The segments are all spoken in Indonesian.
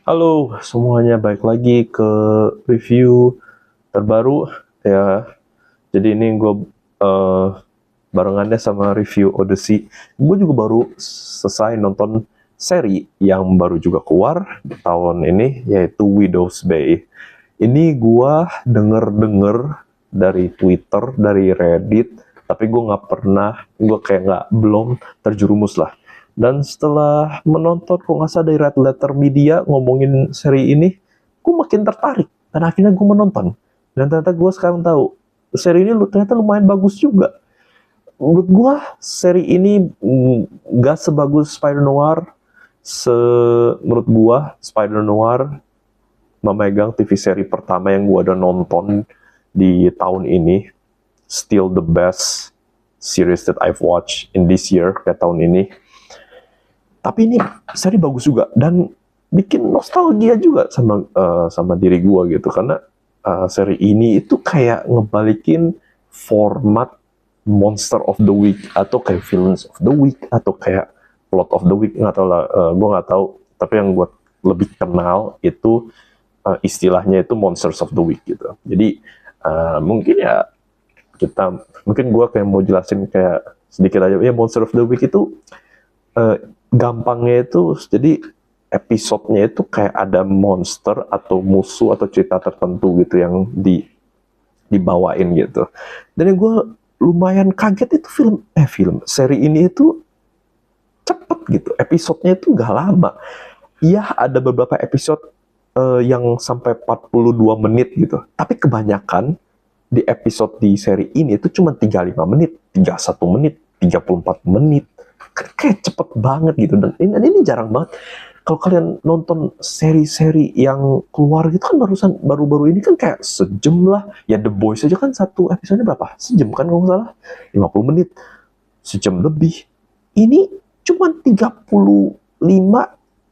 Halo semuanya, balik lagi ke review terbaru ya. Jadi ini gue barengannya sama review Odyssey. Gue juga baru selesai nonton seri yang baru juga keluar di tahun ini, yaitu Widow's Bay. Ini gue denger-denger dari Twitter, dari Reddit, tapi gue kayak belum terjerumus lah. Dan setelah menonton, kok nggak salah dari Red Letter Media ngomongin seri ini, gue makin tertarik. Dan akhirnya gue menonton. Dan ternyata gue sekarang tahu, seri ini ternyata lumayan bagus juga. Menurut gue, seri ini nggak sebagus Spider Noir. Menurut gue, Spider Noir memegang TV seri pertama yang gue udah nonton di tahun ini. Still the best series that I've watched in this year, kayak tahun ini. Tapi ini seri bagus juga dan bikin nostalgia juga sama diri gue gitu, karena seri ini itu kayak ngebalikin format Monster of the Week atau kayak Villains of the Week atau kayak Plot of the Week, nggak tahu lah, gue nggak tahu. Tapi yang gue lebih kenal itu istilahnya itu Monsters of the Week gitu. Jadi mungkin gue kayak mau jelasin kayak sedikit aja ya. Monster of the Week itu gampangnya itu, jadi episodenya itu kayak ada monster atau musuh atau cerita tertentu gitu yang dibawain gitu. Dan yang gue lumayan kaget itu seri ini itu cepet gitu, episodenya itu gak lama. Iya, ada beberapa episode yang sampai 42 menit gitu, tapi kebanyakan di episode di seri ini itu cuma 35 menit, 31 menit, 34 menit. Kayak cepet banget gitu. Dan ini jarang banget kalau kalian nonton seri-seri yang keluar gitu kan, baru-baru ini kan kayak sejam lah ya. The Boys aja kan satu episodenya berapa, sejam kan kalau nggak salah, 50 menit, sejam lebih. Ini cuma 35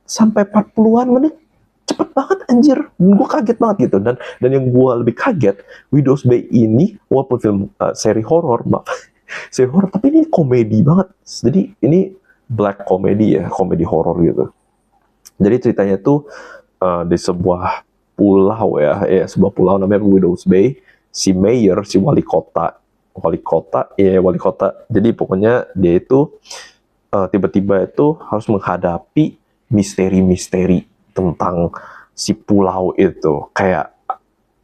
sampai 40-an menit, cepet banget anjir. Dan gue kaget banget gitu. Dan yang gue lebih kaget, Widow's Bay ini walaupun seri horor, seri horor, tapi ini komedi banget. Jadi ini black comedy ya, komedi horor gitu. Jadi ceritanya tuh di sebuah pulau ya, sebuah pulau namanya Widow's Bay. Si mayor, si wali kota. Jadi pokoknya dia itu tiba-tiba itu harus menghadapi misteri-misteri tentang si pulau itu. Kayak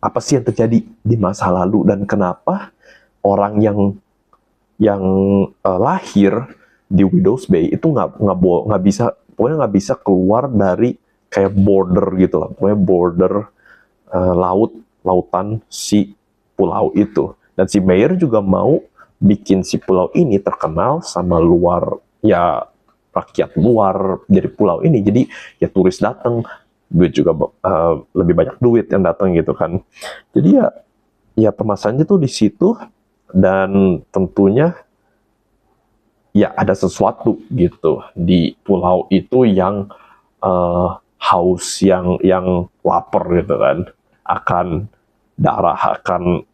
apa sih yang terjadi di masa lalu dan kenapa orang yang lahir di Widow's Bay itu nggak bisa keluar dari kayak border gitu lah, pokoknya border lautan si pulau itu. Dan si mayor juga mau bikin si pulau ini terkenal sama rakyat luar dari pulau ini. Jadi ya turis datang, duit juga lebih banyak duit yang datang gitu kan. Jadi ya permasalahannya tuh di situ. Dan tentunya ya ada sesuatu gitu di pulau itu yang haus, yang lapar gitu kan, akan darah, akan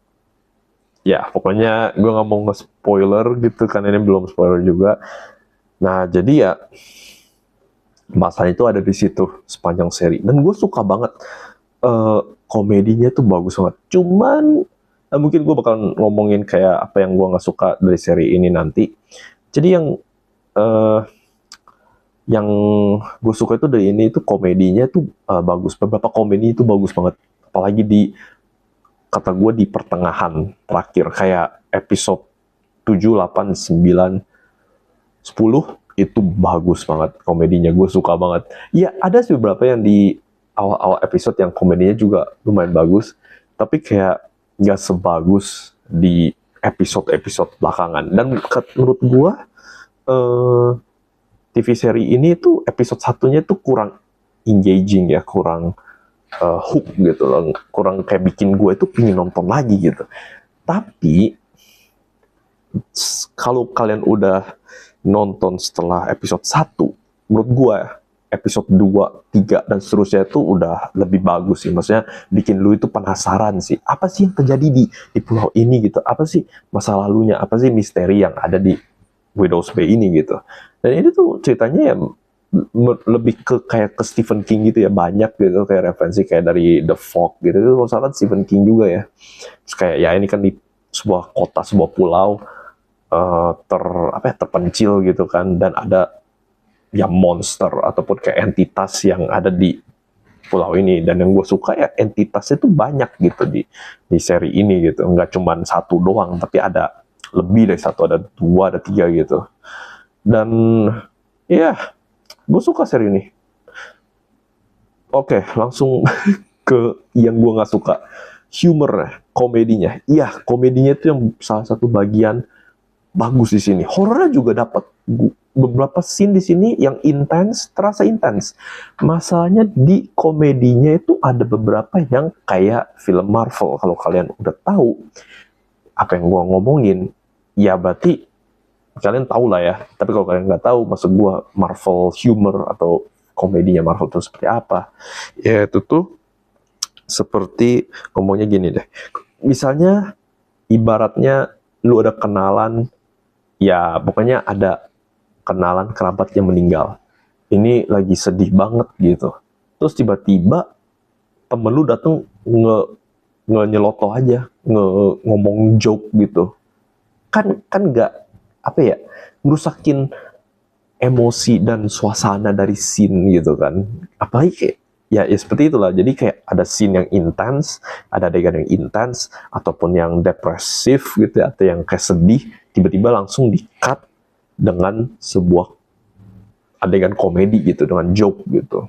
ya pokoknya gue nggak mau nge-spoiler gitu kan, ini belum spoiler juga. Nah jadi ya masalah itu ada di situ sepanjang seri. Dan gue suka banget komedinya tuh bagus banget. Cuman mungkin gue bakal ngomongin kayak apa yang gue nggak suka dari seri ini nanti. Jadi yang gue suka itu dari ini itu komedinya tuh bagus. Beberapa komedi itu bagus banget. Apalagi kata gue di pertengahan terakhir, kayak episode 7, 8, 9, 10 itu bagus banget komedinya. Gue suka banget. Ya ada sih beberapa yang di awal-awal episode yang komedinya juga lumayan bagus, tapi kayak nggak sebagus di episode-episode belakangan. Dan menurut gue TV seri ini tuh episode satunya tuh kurang engaging ya, kurang hook gitu loh, kurang kayak bikin gue itu pingin nonton lagi gitu. Tapi kalau kalian udah nonton setelah episode 1, menurut gue episode 2, 3, dan seterusnya itu udah lebih bagus sih. Maksudnya bikin lu itu penasaran sih, apa sih yang terjadi di pulau ini gitu, apa sih masa lalunya, apa sih misteri yang ada di Widow's Bay ini gitu. Dan ini tuh ceritanya ya lebih ke kayak ke Stephen King gitu ya, banyak gitu kayak referensi kayak dari The Fog gitu, itu kalau salah Stephen King juga ya. Terus kayak ya ini kan di sebuah kota, sebuah pulau terpencil gitu kan, dan ada ya monster ataupun kayak entitas yang ada di pulau ini. Dan yang gue suka ya entitasnya tuh banyak gitu di seri ini gitu, nggak cuma satu doang tapi ada lebih dari satu, ada dua, ada tiga gitu. Dan ya gue suka seri ini. Oke, langsung ke yang gue nggak suka, humor, komedinya. Iya, komedinya itu yang salah satu bagian bagus di sini. Horornya juga dapat. Beberapa scene di sini yang intens, terasa intens. Masalahnya di komedinya itu ada beberapa yang kayak film Marvel. Kalau kalian udah tahu apa yang gue ngomongin, ya berarti kalian tahu lah ya. Tapi kalau kalian nggak tahu, maksud gue Marvel humor atau komedinya Marvel itu seperti apa? Ya itu tuh seperti ngomongnya gini deh. Misalnya ibaratnya lu ada kenalan, ya pokoknya ada kenalan kerabat yang meninggal. Ini lagi sedih banget gitu. Terus tiba-tiba temen lu dateng nyeloto aja, ngomong joke gitu. Kan nggak apa ya, ngerusakin emosi dan suasana dari scene gitu kan. Apalagi kayak ya seperti itulah. Jadi kayak ada scene yang intens, ada adegan yang intens ataupun yang depresif gitu, atau yang kayak sedih, tiba-tiba langsung di-cut dengan sebuah adegan komedi gitu, dengan joke gitu,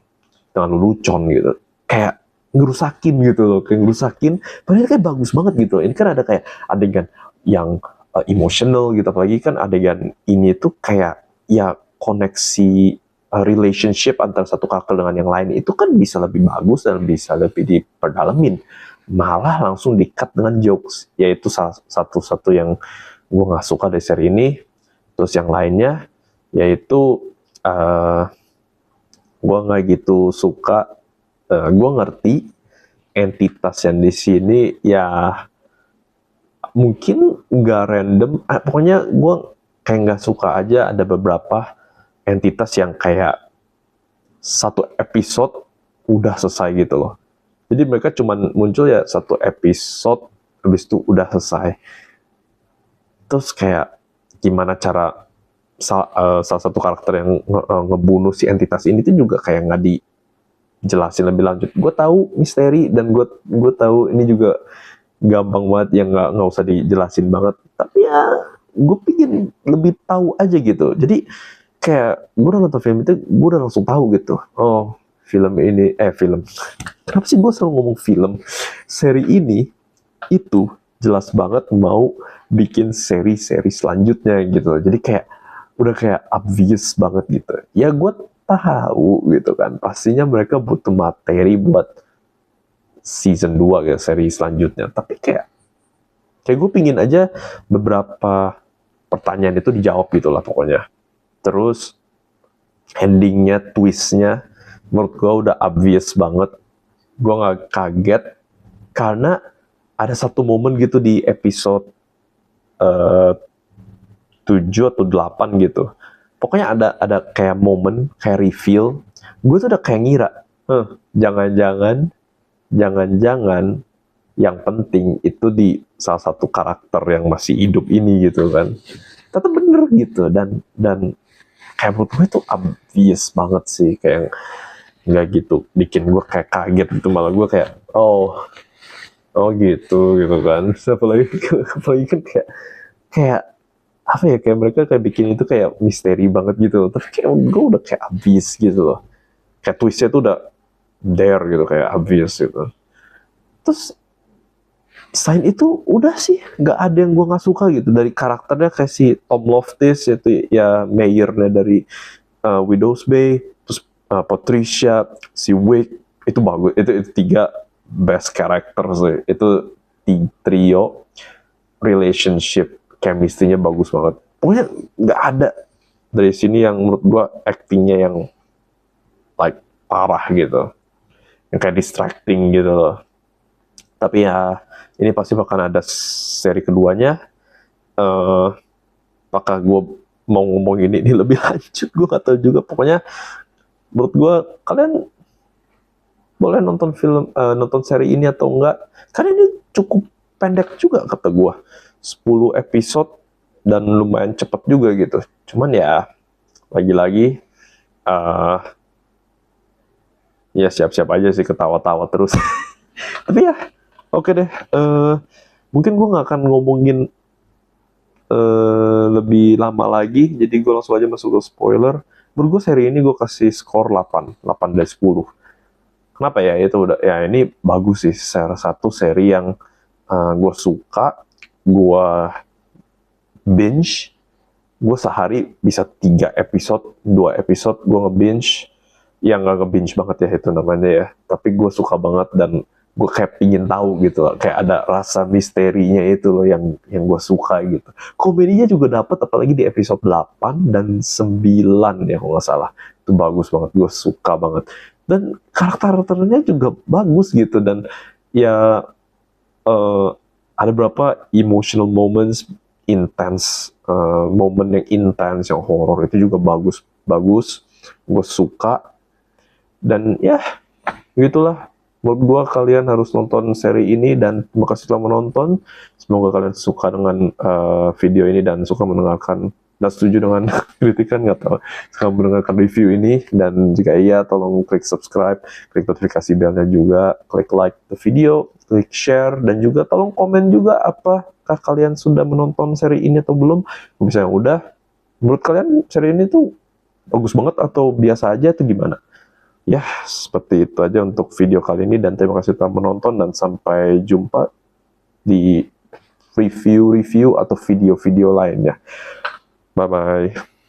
dengan lelucon gitu, kayak ngerusakin gitu loh, kayak ngerusakin. Padahal kayak bagus banget gitu. Ini kan ada kayak adegan yang emotional gitu, apalagi kan adegan ini tuh kayak ya koneksi relationship antara satu karakter dengan yang lain itu kan bisa lebih bagus dan bisa lebih diperdalamin. Malah langsung di-cut dengan jokes, yaitu satu yang gue nggak suka dari seri ini. Terus yang lainnya yaitu gue nggak gitu suka. Gue ngerti entitas yang di sini ya mungkin nggak random. Pokoknya gue kayak nggak suka aja ada beberapa entitas yang kayak satu episode udah selesai gitu loh. Jadi mereka cuman muncul ya satu episode, habis itu udah selesai. Terus kayak gimana cara salah satu karakter yang ngebunuh si entitas ini tuh juga kayak nggak dijelasin lebih lanjut. Gue tahu misteri dan gue tahu ini juga gampang banget, yang nggak usah dijelasin banget. Tapi ya gue pingin lebih tahu aja gitu. Jadi kayak gue udah nonton film itu, gue udah langsung tahu gitu. Oh, film ini film. Kenapa sih gue selalu ngomong film? Seri ini itu jelas banget mau bikin seri-seri selanjutnya gitu. Jadi kayak udah kayak obvious banget gitu. Ya gue tahu gitu kan, pastinya mereka butuh materi buat season 2 ya, seri selanjutnya. Tapi kayak gue pingin aja beberapa pertanyaan itu dijawab gitu lah pokoknya. Terus endingnya, twistnya menurut gue udah obvious banget. Gue gak kaget karena ada satu momen gitu di episode 7 atau 8 gitu. Pokoknya ada kayak momen, kayak reveal. Gue tuh udah kayak ngira, jangan-jangan yang penting itu di salah satu karakter yang masih hidup ini gitu kan. Ternyata bener gitu. Dan kayak menurut gue itu obvious banget sih. Kayak nggak gitu bikin gue kayak kaget gitu. Malah gue kayak, oh gitu kan. Apalagi kan kayak apa ya, kayak mereka kayak bikin itu kayak misteri banget gitu. Tapi kayak gue udah kayak obvious gitu loh. Kayak twistnya tuh udah there gitu, kayak obvious gitu. Terus selain itu udah sih nggak ada yang gue nggak suka gitu dari karakternya. Kayak si Tom Loftis itu ya mayornya dari Widow's Bay, terus Patricia, si Wick, itu bagus. Itu 3 best character sih. Itu trio relationship chemistry-nya bagus banget. Pokoknya nggak ada dari sini yang menurut gue actingnya yang like parah gitu, yang kayak distracting gitu loh. Tapi ya ini pasti bakal ada seri keduanya. Apakah gue mau ngomong ini lebih lanjut, gue gak tahu juga. Pokoknya menurut gue kalian boleh nonton seri ini atau enggak, karena ini cukup pendek juga kata gue, 10 episode dan lumayan cepet juga gitu. Cuman ya lagi-lagi ya siap-siap aja sih ketawa-tawa terus. Tapi ya oke deh, mungkin gue nggak akan ngomongin lebih lama lagi, jadi gue langsung aja masuk ke spoiler. Menurut gue seri ini gue kasih skor 8 dari 10. Kenapa ya? Itu udah ya, ini bagus sih, salah satu seri yang gue suka. Gue binge, gue sehari bisa 3 episode, 2 episode gue nge-binge. Yang nggak nge-binge banget ya itu namanya ya, tapi gue suka banget dan gue kayak pingin tahu gitu loh. Kayak ada rasa misterinya itu loh yang gue suka gitu. Komedinya juga dapet, apalagi di episode 8 dan 9 ya kalau nggak salah. Itu bagus banget, gue suka banget. Dan karakter-karakternya juga bagus gitu. Dan ya ada beberapa emotional moments, intense, momen yang intense, yang horror itu juga bagus. Gue suka. Dan ya gitulah, menurut gue kalian harus nonton seri ini. Dan terima kasih telah menonton. Semoga kalian suka dengan video ini dan suka mendengarkan dan setuju dengan kritikan, nggak tahu, suka mendengarkan review ini. Dan jika iya, tolong klik subscribe, klik notifikasi belnya juga, klik like the video, klik share, dan juga tolong komen juga apakah kalian sudah menonton seri ini atau belum. Misalnya yang udah, menurut kalian seri ini tuh bagus banget atau biasa aja atau gimana? Ya, seperti itu aja untuk video kali ini, dan terima kasih telah menonton, dan sampai jumpa di review-review atau video-video lainnya. Bye-bye.